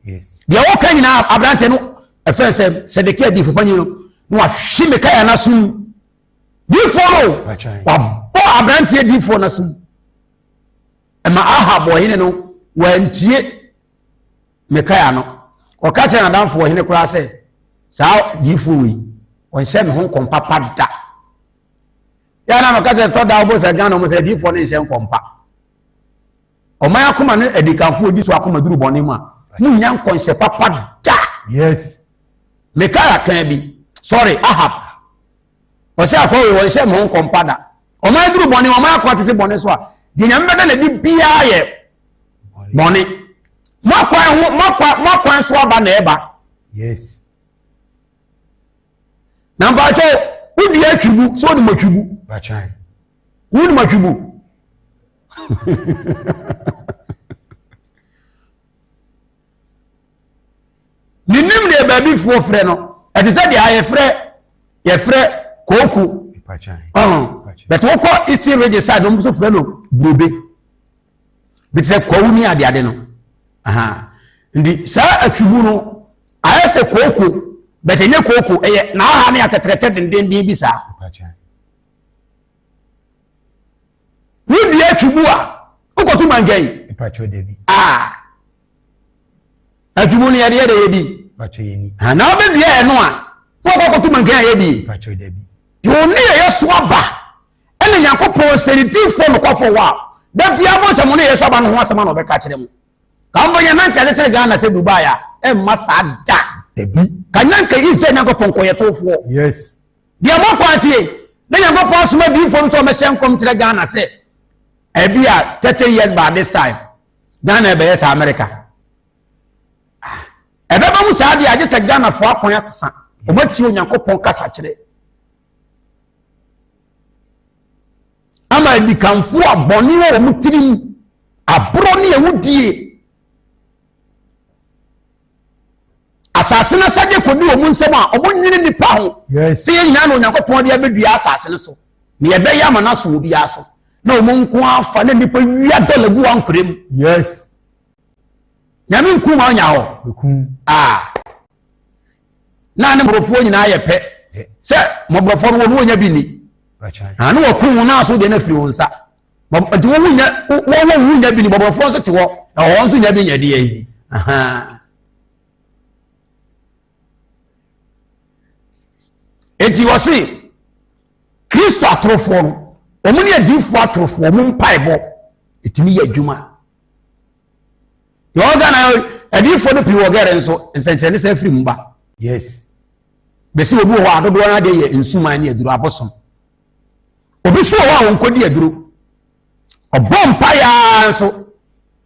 yes de o kan nyina abrante no efense Sedekia difo panyi no wa hwime kaya na sum difo no wa bo abrante difo na sum ema Ahab wo hine no wantie mekaya no o ka che na danfo wo hine kura se sa difo wi won hye me ho kompapa da ya na no ka che to da obo se gan no mo se difo ne hye kompa o ma yakoma ne edikanfo odi so akoma duru bone mu a mu nya nkonhye papa da yes mekaya kan bi sorry Ahab o se akwa wo hye me ho kompa da o ma duru bone o ma akwa tese bone so a de nyame beda na di bia ye bone makwan so aba na eba yes na mpacho udi atwibu so ni matwibu bachai udi matwibu ninim de baby fo frɛ no ati sɛ de ye frɛ koku bachai but woko isi register no so frɛ no brobe bitse kwawu ni ade no ndi sa atwibu no ayese koku but enye koku eye na ha ne atetrete denden bi sa wudi atwibu a ukotu mangai ipacho debi atwibu ni yade yedi pacho yeni na obedu ye no a wokotu mangai yedi pacho debi yo ni yeso aba ene Nyankopon seniti no kofo wa da bia bo se mo ne yeso aba no ho asema no be ka kire mu ka mbo nya nan kale tere Ghana se Dubai a e masa da debi ka nyan ka ise Nyankopon ko yetofo yes dia mo kwatie na Nyankopon soma bi fo nso me hyen kom tere Ghana se e bia 30 years by this time Ghana be yes America e be ba mu sa dia je se Ghana fo akon asesa o mati o Nyankopon kasa kire ama di kanfo aboni wo mutirim abro ne ewudie asase na sage kodi wo munsem a omunnyini nipa ho yes se nyina no Nyankopon de abedua asase ne so ne ye be ya mana so obi aso na omunko afa na nipa wia dollar gu ankrem yes nyame nku ma nya ho na ne mbrofo nyina ye pe se mbrofo no no nya bi ni anu oku na so de na firi wonsa nti wo nya bi ni mbrofo so te wo na wo so nya bi nya de yi enti wo se Kristo atrofo no omuni adifo atrofo mu mpaebo etimi ya adwuma yoga na adifo no piwo gere nso nsenkyene se afiri mba yes besi obi ho adodo na de ye nsuma ne aduru abosom obi so ho onkodi aduru obompa ya nso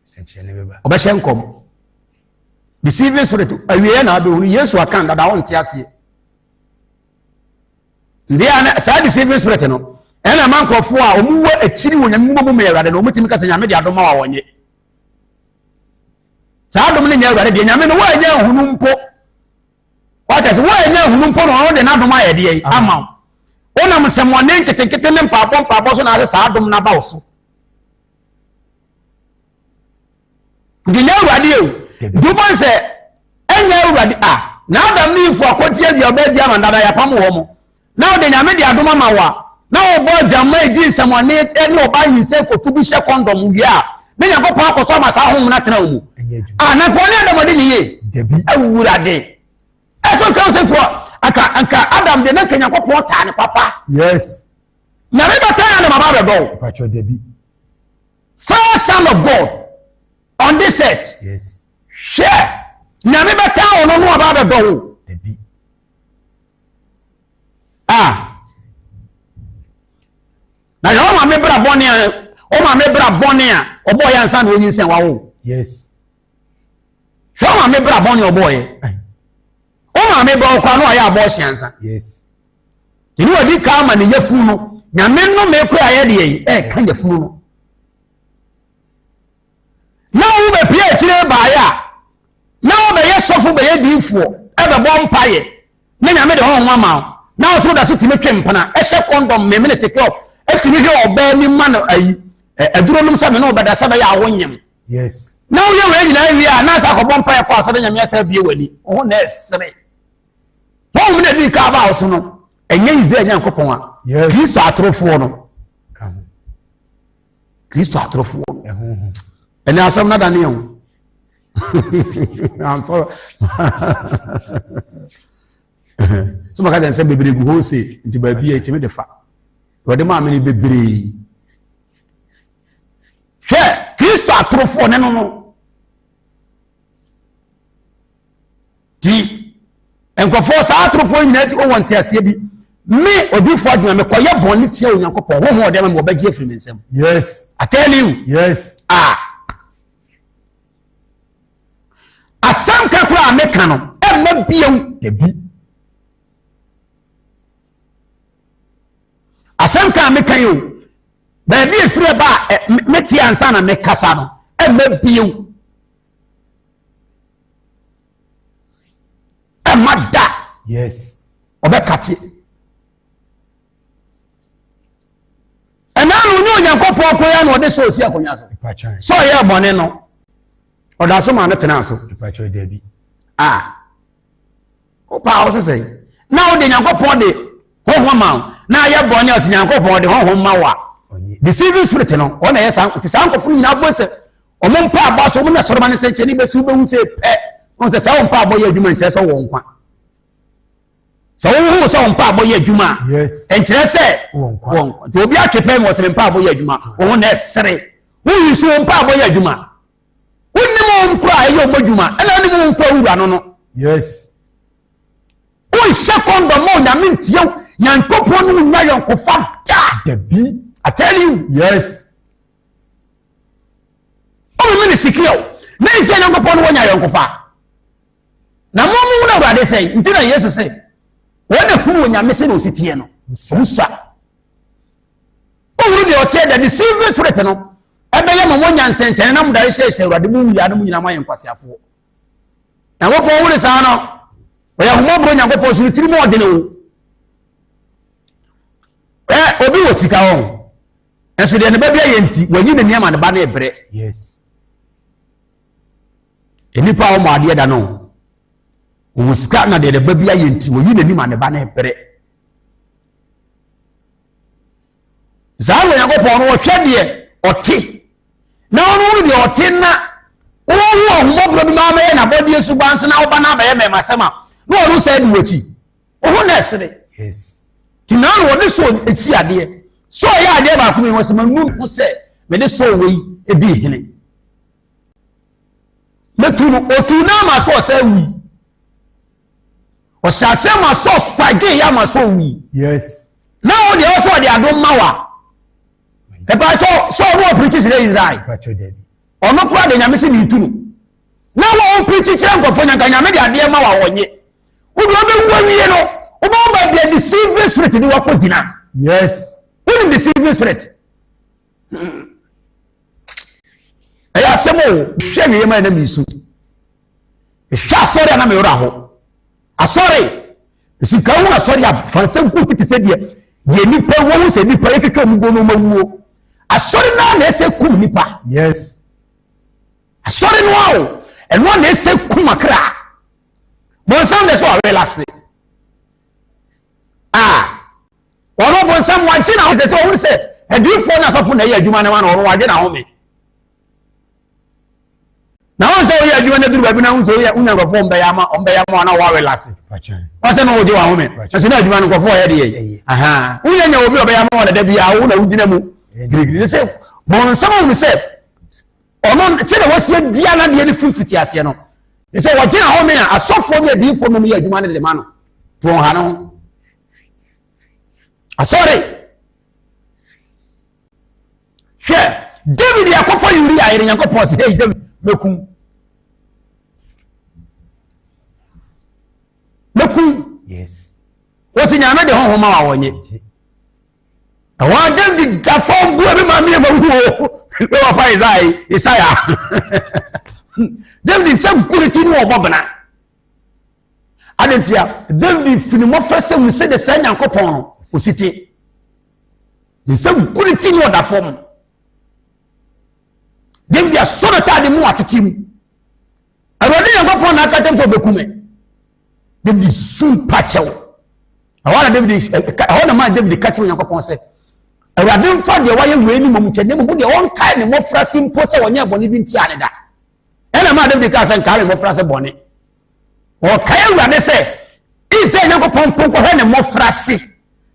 nsenkyene beba obehye nkom deceiving spirit awie na ado Yesu akan dada wonte ase ndia na sa deceiving spirit no ena mankrofo a omuwa akiri wonyam mbom me Awurade no omutimi ka nyame de adoma wa wonye sa adom ne nya Awurade de nyame no wa nya hunu mpo wata se wa nya hunu mpo no de na adoma ya de ama ona msemone nketenkete ne mpabo so na sa adom na ba oso de nya Awurade e dubo se enya Awurade na adam ni fu akotie di obedi amanda ya pam wo mo na de nyame de adoma ma wa na obo jama edi nsemone eni oba yinse kotubi she condom wi a na Yakobon akoso ma sa hom na tena omu na ko ne adam de niye debi awurade eso kan se ko aka adam de na kan Yakobon ta ne papa yes na me bata na baba do pacho debi first son of God on this earth yes share na me bata ono no baba do debi na yo ma me bra boni o ma me bra boni a obo ya nsa na onyi nsen wa wo yes so ma me bra boni obo ye o ma me bra kwa no ya abo hyansa yes tini wadi ka ma ne yafu no nyame no me kura ye de yi ka yafu no na wo be pie chire ba ya na wo be ye sofo be ye difuo e be bo mpaye na nyame de ho ma na wo so da so timi twempana e hye condom me ne secure etini he oba ni ma no ayi aduro num sa me no obada sa ba ya wonyem yes na wo ye we nyina wi a na sa ko bompa ya kwa sa de nyame asa bie wani ho na esre ho mu na di ka ba so no enye ize Nyankopon a Kristo atrofo no Kristo atrofo no ene asam na da ne yo am for so maka den se bebre gu ho se nti ba bia etimi de fa wode ma me ni bebre hwe Kristo atrofo ne no di enkofo sa atrofo nyina ti o wonte ase bi me odifo adwuma me koye bonni tie Onyankopon ho ho de me obagie afiri me nsam yes I tell you yes asam kakura ameka no e ma biam debi asam ka ameka yo ba bi efire ba meti ansa na me kasa no e ma biam e ma da yes obekati enanu ni Onyankopon koya no de so osi akonya so pacha so ye bone no oda so ma na tena so pacha debi opa o se na o de Nyankopon de ho ma na ye bone o Nyankopon de ho ma wa deceiving spirit no o na ye san ti san kofuru nyina bo se o mo mpa aba so mo na soroma ne se nche ni be su be hu se pe o se sa o mpa abo ye adwuma nche se wo nkwa so wo so mpa abo ye adwuma yes enche se wo nkwa to obi atwepe mo se mpa abo ye adwuma wo na esere wo yi so mpa abo ye adwuma wonni mo nkwa ye mo adwuma ena ni mo nkwa wura no yes o second mo nya mentie Nyankopon no nya yonkofa da debi I tell you yes o me sikio na ise Nyankopon no nya yonkofa na mo na Awurade sei nti na Yesu sei wona hunu nya mese na ositie no musa o wuru de o tie da deceiving spirit no ebe ye mo nya nsenkyene na mudare hye Awurade mu wia no mu nyina ma yenkwasiafo na wo po wure sa no o ya humo bro Nyankopon so tiri mo de ne wo obi wo sika won enso de ne ba bia yenti wayi ne niam ne ba na ebre yes enipa o mo ade da no o sika na de ba bia yenti wayi ne niam ne ba na ebre zawo Yakobon no hwe de oti na onu de oti na wo homobro bi ma me na body esu banso na wo ba na ba ye me masema no onu say di wachi o na esere yes tinano wo de so eti ade so ya ade ba fu me wasema nu se me de so wei edi hene metu no otu na ma so say wi o sha se ma so fage ya ma so wi yes na wo de o so de adom mawa e ba so no preach Israel ono pro de nyame se ni tunu na wo preach kire nkofo nyanka nyame de ade ma wa wonye wo do be wo wiye no wo ba de deceive spirit ni wa ko gina yes who the deceive spirit aya semo hwe wiye ma na misu hwa sorry na me wora ho asori esi ka wo asori a fansem ku kiti se de nipa wo se nipa yeketwa mu go no mawuo asori na ese kum nipa yes asori no awo eno na ese kum akra bonsam de so awelase ono bonsam waje na ho se o se edifo na sofo na ye adwuma na ono waje na ho me na won se o ye adwuma na duru ba bi na won se o ye unya ngofo mbe ya ma na wawelase o se no oje wa ho me se na adwuma ngofo ye de ye aha unya nya obi obe ya ma wona da bia wo na wugina mu girigiri se bonsam mo se ono se na wose dia na de ni fifiti ase no se waje na ho me asofo me adifo me ye adwuma na de ma no to ha no sorry she David yakofo Uriah ayere Yakobon se hey David mekum yes woti nyame de honhoma wa wonye wa David da fo bu abi ma me mawo wa fa Isaiah David sam kuriti ni obobna adentia David finimo fese mu se de sa Yakobon no ositi nsem kuriti ni oda fom David asonata de mu atetim awade Yakobon na akatem so bekume David sun pachew awala David awona ma David kachew Yakobon se awade mfa de waye weni mom kyene mu de won kai ne mofra simpo se wonya bone bi ntia ne da ena ma David ka se nkai ne mofra se bone o kai awade se ise Yakobon ponko he ne mofra se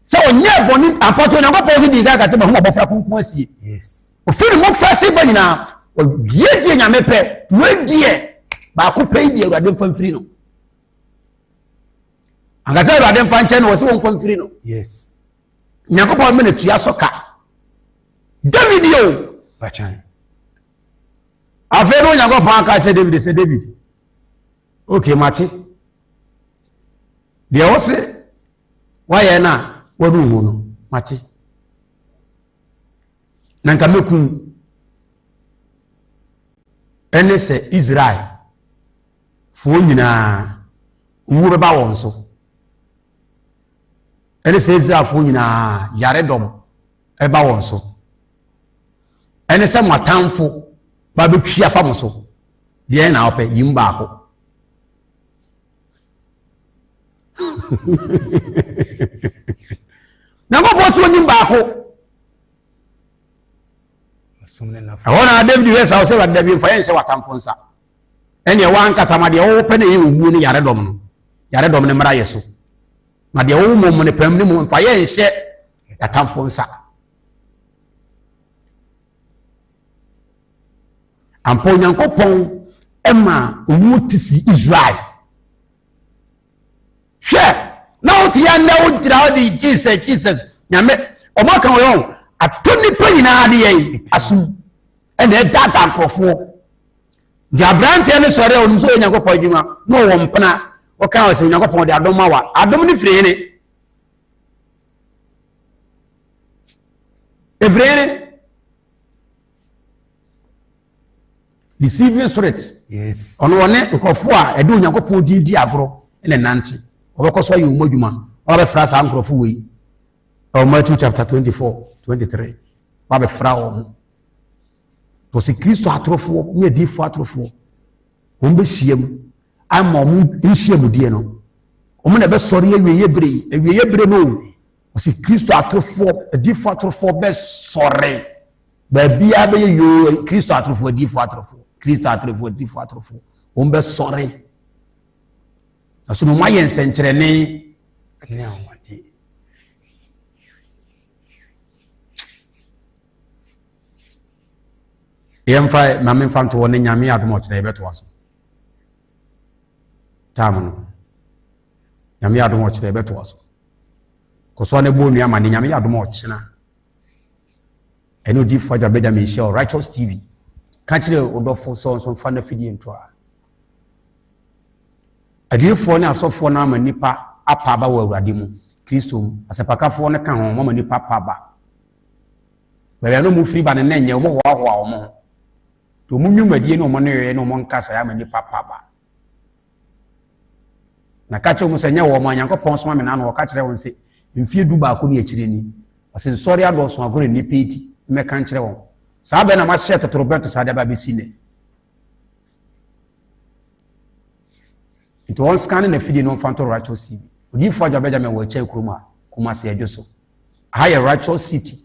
so onye boni apoto na gopo fi diga ka te ba ho bofra kunkun asie yes o fi ni mo frase ba nyina o yedie nyame pe wedie ba ko pe die Awurade mfa mfiri no angaza Awurade mfa nche no wo se won mfa mfiri no yes Nyankopon me na tuya soka David yo bachan afero Nyankopon aka che David se David okay mate de o se waye na wadu hu no mate nanka mekun ene se Israel fo nyina wu be ba won so ene se Israel fo nyina yaredom e ba won so ene se matamfo ba be twa fa mo so de na ope yimba ko na mo so nyim baako awona David we sa o se wa David fa yen se watamfo nsa ene wa nkasa ma de o pe na ye owu ni yaredom ne mra yeso na de o mo ne pam ne mo fa yen hye yatamfo nsa ampo Nyankopon ema owu tisi Israel hwe na o tia na o dira o di Jesus nyame o ma kan yo atoni pa nyina de yi asu ene data krofo Jabrante ne sore o nso Nyankopon adwuma no wo mpena o kan o se Nyankopon de adom ma wa adom ni fire ne evrene deceiving spirit yes ono one krofo a ede Nyankopon di agoro ene nante obekoso yi umodwuma obe fra sa nkrofo wi Matthew chapter 24 23 ba be fra wo to se Kristo atrofo ne difo atrofo wo be hiem ama wo nhiem die no wo na be sori awieye bre no wo se Kristo atrofo difo atrofo be sori ba bia be yo Kristo atrofo difo atrofo Kristo atrofo difo atrofo wo be sori aso no maye nsenkyere ne awade yemfa maame mfanto woni nyame adom okere beto aso tamuno nyame adom okere beto aso koso ne bo nua ma ne nyame adom okena eno di faja Benjamin Show Righteous TV ka kire odofo so fa na fidie ntoa adifo ne asofo na ama nipa apa ba wa awurade mu Kristo asepakafo ne ka ho mama nipa pa ba bere no mu firi ba ne nenye wo ho ho mo to mu nwumadie no mo ne yeye no mo nkasa ya ma nipa pa ba na ka che mu se nya wo mo Nyankopɔn so ma me na no ka kire won se mfie du ba ko ne akire ni asen sori ado so agore ni pedi me kan kire won sa be na ma hye totorobento sa da ba be sine ito on scan na fidi no fanto Righteous TV odi faja Benjamin wo che kuruma kuma se edwo so higher Righteous City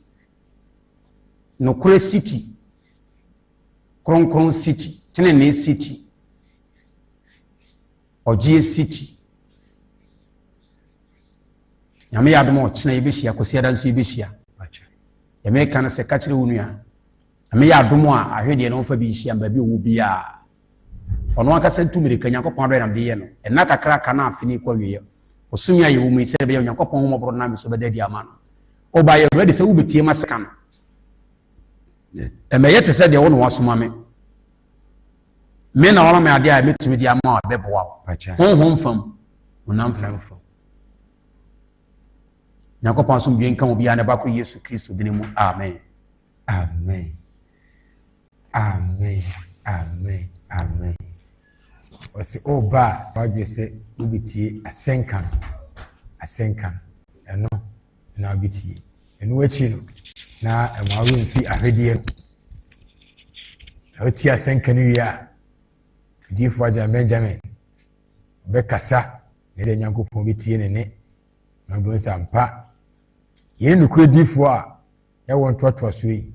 no kure city Kronkron City Tenene City Ojie City nyame yadom ochena yebehia kosiada nso yebehia yame kan se ka kire wonua nyame yadom a ahwede no fa bi hia mba bi wo bia ono aka sentu mirika Nyankopɔn do nam de ye no ena kakra kana afini kwa wiye osumi aye wo mu ise be Nyankopɔn ho mobro na me so be dadi ama no oba ye ready se wo betie maseka no emeye te se de wo no wasoma me na wala me ade a metumi di ama beboa honhom fam onam fam Nyankopɔn so mbien kan obi ane ba ko Yesu Kristo dine mu amen amen amen amen amen osi oba badwe se ubitie asenkan eno na ubitie eno wachi no na emawe mfi ahwedie oti asenkan wi difo aja Benjamin be kasa ne Nyankopɔn bitie ne na bo sampa yene nukure difo a ya won totoa so yi